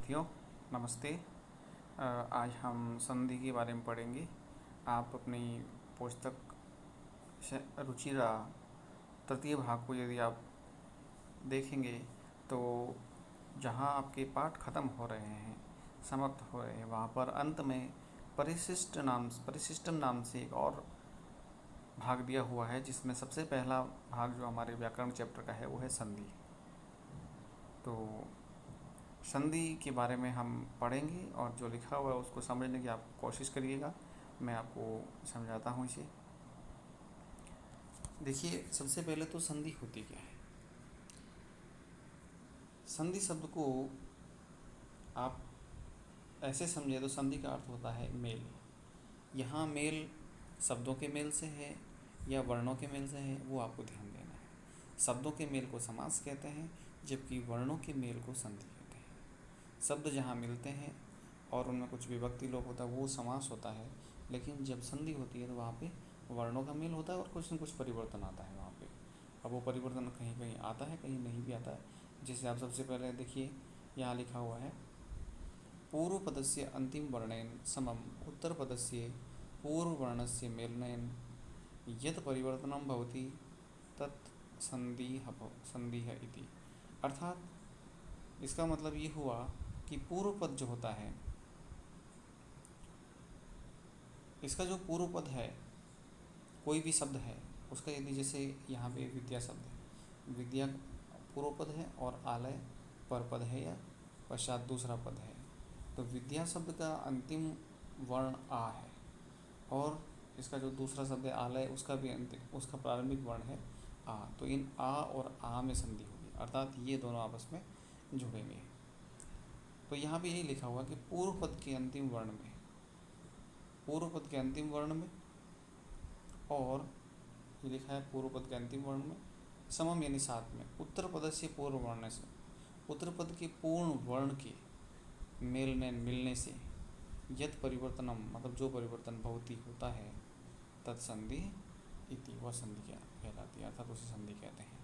विद्यार्थियों, नमस्ते। आज हम संधि के बारे में पढ़ेंगे। आप अपनी पुस्तक रुचिरा तृतीय भाग को यदि आप देखेंगे तो जहाँ आपके पाठ खत्म हो रहे हैं, समाप्त हो रहे हैं, वहाँ पर अंत में परिशिष्टम नाम से एक और भाग दिया हुआ है, जिसमें सबसे पहला भाग जो हमारे व्याकरण चैप्टर का है वो है संधि। तो संधि के बारे में हम पढ़ेंगे और जो लिखा हुआ है उसको समझने की आप कोशिश करिएगा। मैं आपको समझाता हूँ इसे। देखिए, सबसे पहले तो संधि होती क्या है। संधि शब्द को आप ऐसे समझे तो संधि का अर्थ होता है मेल। यहाँ मेल शब्दों के मेल से है या वर्णों के मेल से है, वो आपको ध्यान देना है। शब्दों के मेल को समास कहते हैं, जबकि वर्णों के मेल को संधि कहते हैं। शब्द जहाँ मिलते हैं और उनमें कुछ विभक्ति लोप होता है वो समास होता है, लेकिन जब संधि होती है तो वहाँ पे वर्णों का मेल होता है और कुछ न कुछ परिवर्तन आता है वहाँ पे। अब वो परिवर्तन कहीं कहीं आता है, कहीं नहीं भी आता है। जैसे आप सबसे पहले देखिए, यहाँ लिखा हुआ है पूर्व पदस्य अंतिम वर्णेन समम उत्तर पदस्य पूर्व वर्णस्य मेलनेन यत् परिवर्तनं भवति तत् संधिः इति। अर्थात इसका मतलब ये हुआ कि पूर्व पद जो होता है, इसका जो पूर्व पद है, कोई भी शब्द है उसका, यदि जैसे यहाँ पे विद्या शब्द है, विद्या पूर्व पद है और आलय परपद है या पश्चात दूसरा पद है, तो विद्या शब्द का अंतिम वर्ण आ है और इसका जो दूसरा शब्द है आलय, उसका भी अंतिम, उसका प्रारंभिक वर्ण है आ। तो इन आ और आ में संधि होगी, अर्थात ये दोनों आपस में जुड़ेंगे। तो यहाँ पे यही लिखा हुआ कि पूर्व पद के अंतिम वर्ण में, पूर्व पद के अंतिम वर्ण में, और ये लिखा है पूर्व पद के अंतिम वर्ण में समम यानी साथ में, उत्तर पद से पूर्व वर्ण से, उत्तर पद के पूर्ण वर्ण के मिलने से यद परिवर्तनम मतलब जो परिवर्तन भवती होता है तत्संधि इति, वह संधि क्या कहलाती है, अर्थात उसे संधि कहते हैं।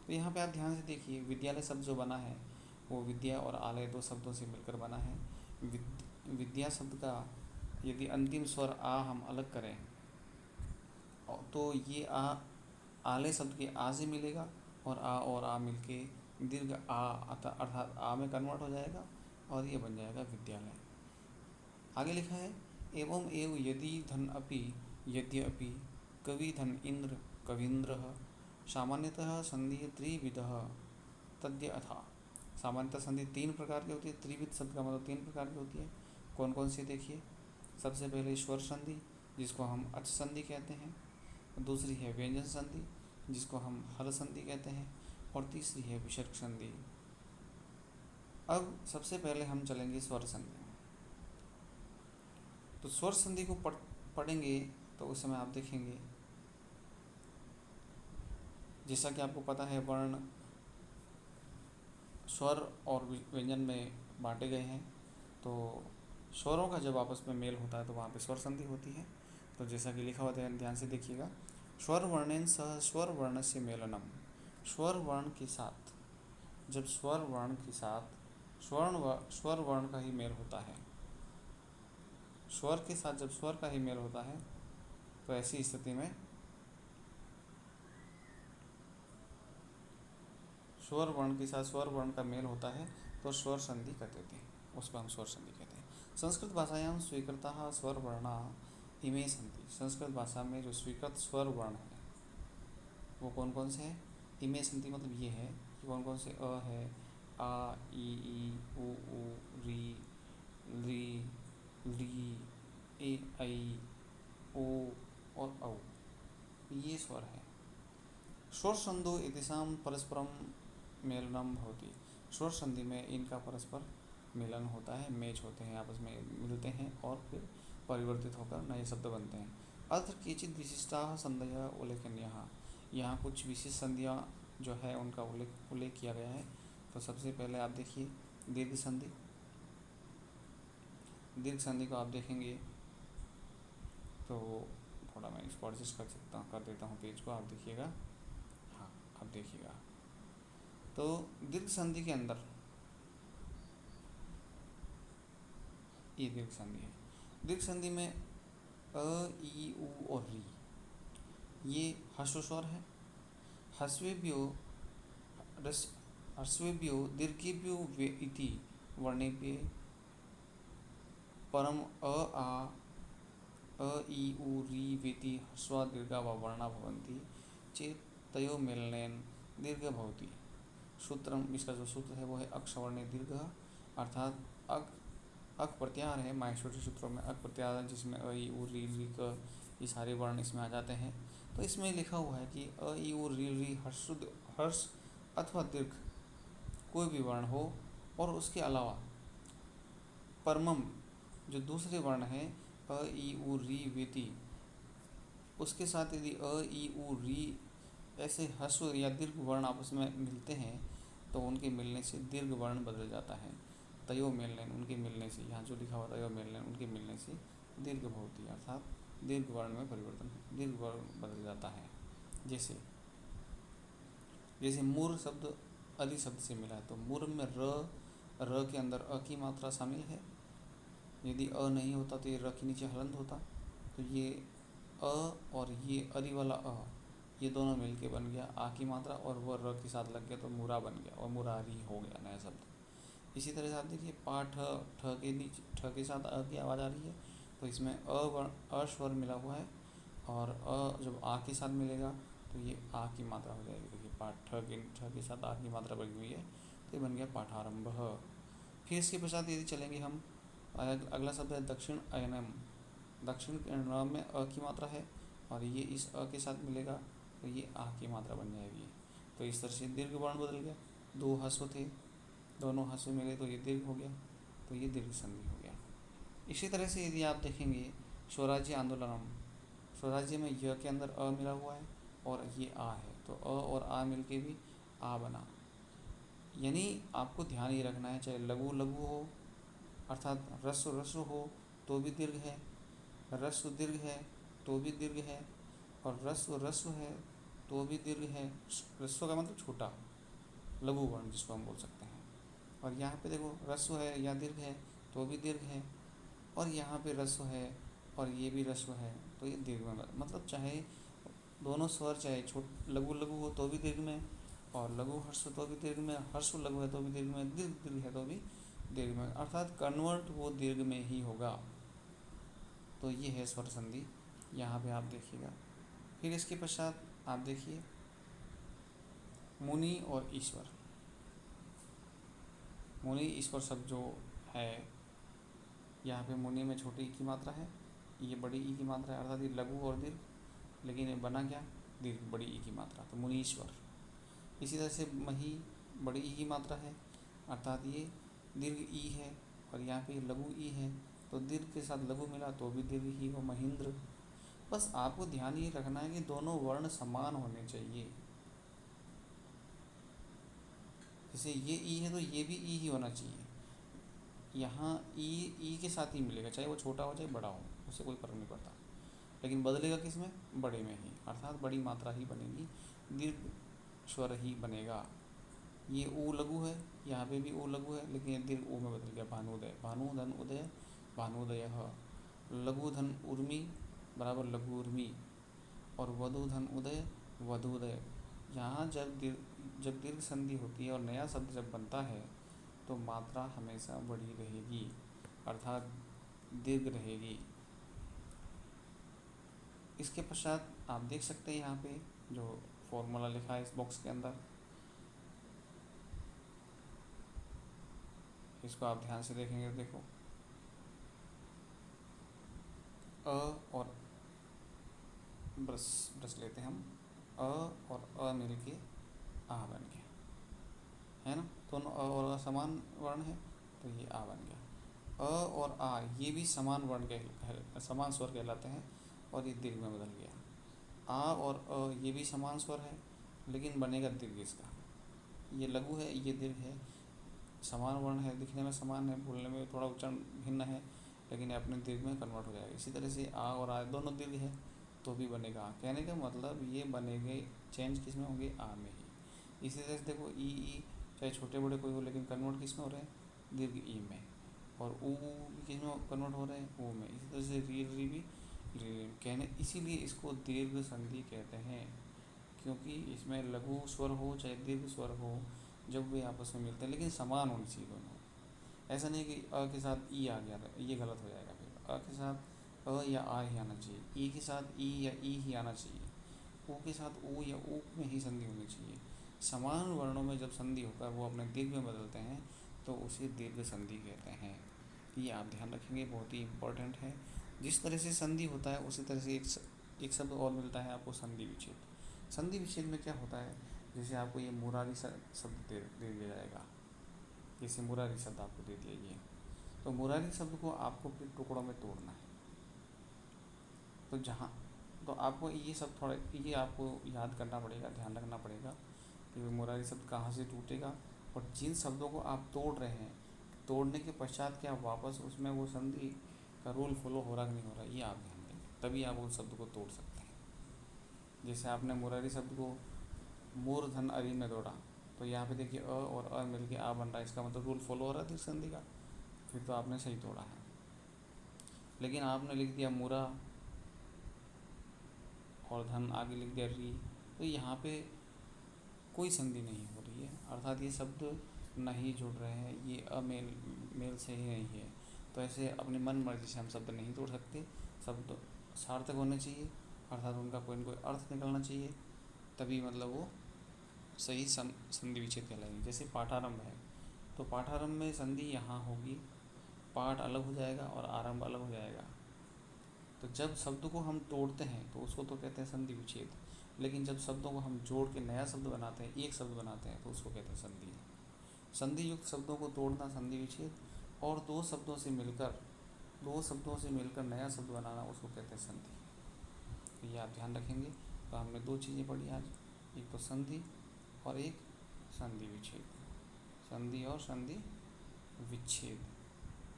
तो यहाँ पे आप ध्यान से देखिए, विद्यालय शब्द जो बना है वो विद्या और आलय दो शब्दों से मिलकर बना है। विद्या शब्द का यदि अंतिम स्वर आ हम अलग करें तो ये आ आलय शब्द के आ से मिलेगा और आ मिलके दीर्घ आ अर्थात आ में कन्वर्ट हो जाएगा और ये बन जाएगा विद्यालय। आगे लिखा है एवं एव यदि धन अपि यद्यपि कवि धन इंद्र कवींद्र सामान्यतः संधि त्रिविधः तद्य अथा। सामान्यतः संधि तीन प्रकार की होती है। त्रिविध शब्द का मतलब तीन प्रकार की होती है। कौन कौन सी देखिए, सबसे पहले स्वर संधि जिसको हम अच संधि कहते हैं, दूसरी है व्यंजन संधि जिसको हम हल संधि कहते हैं, और तीसरी है विसर्ग संधि। अब सबसे पहले हम चलेंगे स्वर संधि। तो स्वर संधि को पढ़ेंगे तो उस समय आप देखेंगे, जैसा कि आपको पता है वर्ण स्वर और व्यंजन में बांटे गए हैं। तो स्वरों का जब आपस में मेल होता है तो वहाँ पे स्वर संधि होती है। तो जैसा कि लिखा हुआ है, ध्यान से देखिएगा, स्वर वर्णेन सह स्वर वर्ण से मेलनम। स्वर वर्ण के साथ, जब स्वर वर्ण के साथ स्वर वर्ण का ही मेल होता है, स्वर के साथ जब स्वर का ही मेल होता है, तो ऐसी स्थिति में स्वर वर्ण के साथ स्वर वर्ण का मेल होता है तो स्वर संधि कर देते हैं, उसको हम स्वर संधि कहते हैं। संस्कृत भाषायां स्वीकृता स्वर वर्णा इमे संधि। संस्कृत भाषा में जो स्वीकृत स्वर वर्ण है वो कौन कौन से हैं? इमे संधि मतलब ये है कि कौन कौन से अ है, आ ई उ री री ली ए ऐ ओ और औ, ये स्वर है। स्वर संधो इतिसाम परस्परम मेलनम भवति। स्वर संधि में इनका परस्पर मिलन होता है, मैच होते हैं, आपस में मिलते हैं और फिर परिवर्तित होकर नए शब्द बनते हैं। अत्र केचित विशिष्टा संधियाँ उल्लेखनीय। यहाँ कुछ विशिष्ट संधियाँ जो है उनका उल्लेख किया गया है। तो सबसे पहले आप देखिए दीर्घ संधि। दीर्घ संधि को आप देखेंगे तो थोड़ा मैं इसको एडजस्ट कर देता हूँ पेज को, आप देखिएगा। हाँ, अब देखिएगा, तो दीर्घ संधि के अंदर ये दीर्घ संधि है। दीर्घ संधि में अ, ई, उ और री ये ह्रस्व स्वर है। ह्रस्वेभ्यो ह्रस्वेभ्यो दीर्घेभ्यो वे इति वर्णेभ्ये परम अ ई उ री वेति ह्रस्वा दीर्घा व वर्णा भवन्ति चेत् तयो मेलनेन दीर्घ भवति। सूत्रम, इसका जो सूत्र है वो है अक सवर्णे दीर्घ, अर्थात अक प्रत्याहार है। माहेश्वरी सूत्रों में अक प्रत्याहार जिसमें अ ई उ री री क ये सारे वर्ण इसमें आ जाते हैं। तो इसमें लिखा हुआ है कि अ ई उ री री हर्ष अथवा दीर्घ कोई भी वर्ण हो और उसके अलावा परमम जो दूसरे वर्ण है अ ई उ री वेति, उसके साथ यदि अ ई उ री ऐसे ह्रस्व या दीर्घ वर्ण आपस में मिलते हैं तो उनके मिलने से दीर्घ वर्ण बदल जाता है। तयो मेलनेन, उनके मिलने से, यहाँ जो लिखा हुआ तयो मेलनेन, उनके मिलने से दीर्घ भवति, अर्थात दीर्घ वर्ण में परिवर्तन, दीर्घ वर्ण बदल जाता है। जैसे जैसे मुर शब्द अदि शब्द से मिला है तो मुर में र के अंदर अ की मात्रा शामिल है। यदि अ नहीं होता तो ये र के नीचे हलंत होता। तो ये अ और ये अदि वाला अ ये दोनों मिलके बन गया आ की मात्रा, और वह र के साथ लग गया तो मुरा बन गया और मुरारी हो गया नया शब्द। इसी तरह से आप देखिए पाठ ठ के नीचे ठ के साथ अ की आवाज़ आ रही है तो इसमें अ स्वर मिला हुआ है, और अ जब आ के साथ मिलेगा तो ये आ की मात्रा हो जाएगी। देखिए पाठ ठ के साथ आ की मात्रा बनी हुई है तो ये बन गया पाठारंभ। फिर इसके पश्चात यदि चलेंगे हम, अगला शब्द है दक्षिण अयनम। दक्षिण के न में अ की मात्रा है और ये इस अ के साथ मिलेगा तो ये आ की मात्रा बन जाएगी। तो इस तरह से दीर्घ वर्ण बदल गया। दो ह्रस्व थे, दोनों ह्रस्व मिले तो ये दीर्घ हो गया, तो ये दीर्घ संधि हो गया। इसी तरह से यदि आप देखेंगे स्वराज्य आंदोलनम, स्वराज्य में य के अंदर अ मिला हुआ है और ये आ है तो अ और आ मिलके भी आ बना। यानी आपको ध्यान ये रखना है, चाहे लघु लघु हो अर्थात ह्रस्व ह्रस्व हो तो भी दीर्घ है, ह्रस्व दीर्घ है तो भी दीर्घ है, और ह्रस्व ह्रस्व है तो भी दीर्घ है। ह्रस्व का मतलब छोटा, लघु वर्ण जिसको हम बोल सकते हैं। और यहाँ पे देखो ह्रस्व है या दीर्घ है तो भी दीर्घ है, और यहाँ पे ह्रस्व है और ये भी ह्रस्व है तो ये दीर्घ में, मतलब चाहे दोनों स्वर चाहे लघु लघु हो तो भी दीर्घ में, और लघु हर्ष तो भी दीर्घ में, हर्ष लघु है तो भी दीर्घ में, दीर्घ दीर्घ है तो भी दीर्घ में, अर्थात कन्वर्ट वो दीर्घ में ही होगा। तो ये है स्वर संधि, यहाँ पे आप देखिएगा। फिर इसके पश्चात आप देखिए मुनि और ईश्वर। मुनि ईश्वर शब्द जो है, यहाँ पे मुनि में छोटी ई की मात्रा है, ये बड़ी ई की मात्रा है, अर्थात ये लघु और दीर्घ, लेकिन ये बना क्या, दीर्घ बड़ी ई की मात्रा, तो मुनीश्वर। इसी तरह से मही बड़ी ई की मात्रा है, अर्थात ये दीर्घ ई है, और यहाँ पे लघु ई है तो दीर्घ के साथ लघु मिला तो भी दीर्घ ही हो, महेंद्र। बस आपको ध्यान ये रखना है कि दोनों वर्ण समान होने चाहिए। जैसे ये ई है तो ये भी ई ही होना चाहिए। यहाँ ई के साथ ही मिलेगा, चाहे वो छोटा हो चाहे बड़ा हो, उससे कोई फर्क नहीं पड़ता, लेकिन बदलेगा किस में, बड़े में ही, अर्थात बड़ी मात्रा ही बनेगी, दीर्घ स्वर ही बनेगा। ये ऊ लघु है, यहाँ पे भी ऊ लघु है, लेकिन ये दीर्घ ऊ में बदल गया, भानुदय, भानुधन उदय, भानुदय। लघु धन उर्मी बराबर लघु उर्मी, और वधु धन उदय, वधुदय। यहाँ जब दीर्घ संधि होती है और नया शब्द जब बनता है तो मात्रा हमेशा बड़ी रहेगी, अर्थात दीर्घ रहेगी। इसके पश्चात आप देख सकते हैं यहाँ पे जो फॉर्मूला लिखा है इस बॉक्स के अंदर, इसको आप ध्यान से देखेंगे। देखो अ और ब्रश ब्रश लेते हैं हम, अ और अ मिल के आ बन गया, है ना, दोनों अ और अ समान वर्ण है तो ये आ बन गया। अ और आ ये भी समान वर्ण के समान स्वर कहलाते हैं और ये दीर्घ में बदल गया। आ और अ ये भी समान स्वर है लेकिन बनेगा दीर्घ इसका, ये लघु है ये दीर्घ है, समान वर्ण है, दिखने में समान है, बोलने में थोड़ा उच्चारण भिन्न है, लेकिन अपने दीर्घ में कन्वर्ट हो जाएगा। इसी तरह से आ और आ दोनों दीर्घ है तो भी बनेगा आ, कहने का मतलब ये बनेंगे चेंज किस में होंगे, आ में ही। इसी तरह से देखो ई चाहे छोटे बड़े कोई हो लेकिन कन्वर्ट किस में हो रहे हैं, दीर्घ ई में, और ऊ किस में कन्वर्ट हो रहे हैं, ओ में। इसी तरह से री री भी कहने, इसीलिए इसको दीर्घ संधि कहते हैं, क्योंकि इसमें लघु स्वर हो चाहे दीर्घ स्वर हो, जब वे आपस में मिलते हैं, लेकिन समान होनी चाहिए दोनों। ऐसा नहीं कि अ के साथ ई आ गया, ये गलत हो जाएगा। फिर अ के साथ अ या आ ही आना चाहिए, ई के साथ ई या ई ही आना चाहिए, ऊ के साथ ऊ या ऊ में ही संधि होनी चाहिए। समान वर्णों में जब संधि होकर वो अपने दीर्घ में बदलते हैं तो उसे दीर्घ संधि कहते हैं। ये आप ध्यान रखेंगे, बहुत ही इम्पोर्टेंट है। जिस तरह से संधि होता है उसी तरह से एक शब्द और मिलता है आपको, संधि विच्छेद। संधि विच्छेद में क्या होता है, जैसे आपको ये मुरारी शब्द दे दिया जाएगा, जैसे मुरारी शब्द आपको दे दिया ये, तो मुरारी शब्द को आपको फिर टुकड़ों में तोड़ना है। तो जहाँ तो आपको ये सब थोड़ा ये आपको याद करना पड़ेगा, ध्यान रखना पड़ेगा कि मुरारी शब्द कहाँ से टूटेगा, और जिन शब्दों को आप तोड़ रहे हैं, तोड़ने के पश्चात क्या वापस उसमें वो संधि का रूल फॉलो हो रहा कि नहीं हो रहा, ये आप ध्यान देंगे, तभी आप उस शब्द को तोड़ सकते हैं। जैसे आपने मुरारी शब्द को मूर्धन अरी में तोड़ा, तो यहाँ पे देखिए अ और अ मिल के आ बन रहा है, इसका मतलब रूल फॉलो हो रहा है संधि का, फिर तो आपने सही तोड़ा है। लेकिन आपने लिख दिया मुरा और धन आगे लिख दिया री, तो यहाँ पे कोई संधि नहीं हो रही है, अर्थात ये शब्द नहीं जुड़ रहे हैं, ये अमेल मेल से ही नहीं है। तो ऐसे अपनी मन मर्जी से हम शब्द नहीं तोड़ सकते, शब्द सार्थक होने चाहिए, अर्थात उनका कोई न कोई अर्थ निकलना चाहिए, तभी मतलब वो सही संधि विच्छेद कहलाएगी। जैसे पाठारंभ है, तो पाठारंभ में संधि यहाँ होगी, पाठ अलग हो जाएगा और आरंभ अलग हो जाएगा। तो जब शब्द को हम तोड़ते हैं तो उसको तो कहते हैं संधि विच्छेद, लेकिन जब शब्दों को हम जोड़ के नया शब्द बनाते हैं, एक शब्द बनाते हैं, तो उसको कहते हैं संधि। संधि युक्त शब्दों को तोड़ना संधि विच्छेद, और दो शब्दों से मिलकर नया शब्द बनाना, उसको कहते हैं संधि। तो ये आप ध्यान रखेंगे। तो हमने दो चीज़ें पढ़ी आज, एक तो संधि और एक संधि विच्छेद। संधि और संधि विच्छेद।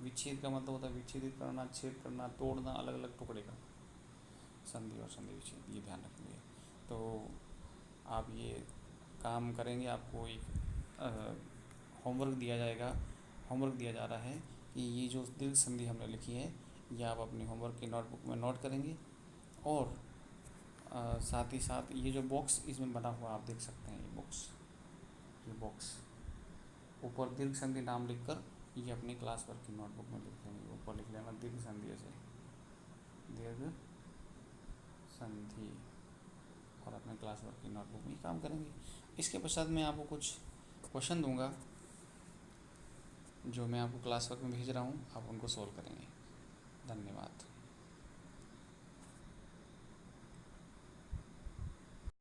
विच्छेद का मतलब होता है विच्छेदित करना, छेद करना, तोड़ना, अलग अलग टुकड़े का। संधि और संधि विच्छेद, ये ध्यान रखेंगे। तो आप ये काम करेंगे, आपको एक होमवर्क दिया जाएगा, होमवर्क दिया जा रहा है कि ये जो दीर्घ संधि हमने लिखी है, ये आप अपनी होमवर्क की नोटबुक में नोट करेंगे, और साथ ही साथ ये जो बॉक्स इसमें बना हुआ आप देख सकते हैं, ये बॉक्स ऊपर दीर्घ संधि नाम लिखकर ये अपनी क्लास वर्क की नोटबुक में लिख लेंगे, ऊपर लिख लेना दीर्घ संधि, ऐसे दीर्घ संधि, और अपने क्लास वर्क की नोटबुक में काम करेंगे। इसके पश्चात मैं आपको कुछ क्वेश्चन दूंगा जो मैं आपको क्लास वर्क में भेज रहा हूँ, आप उनको सॉल्व करेंगे। धन्यवाद।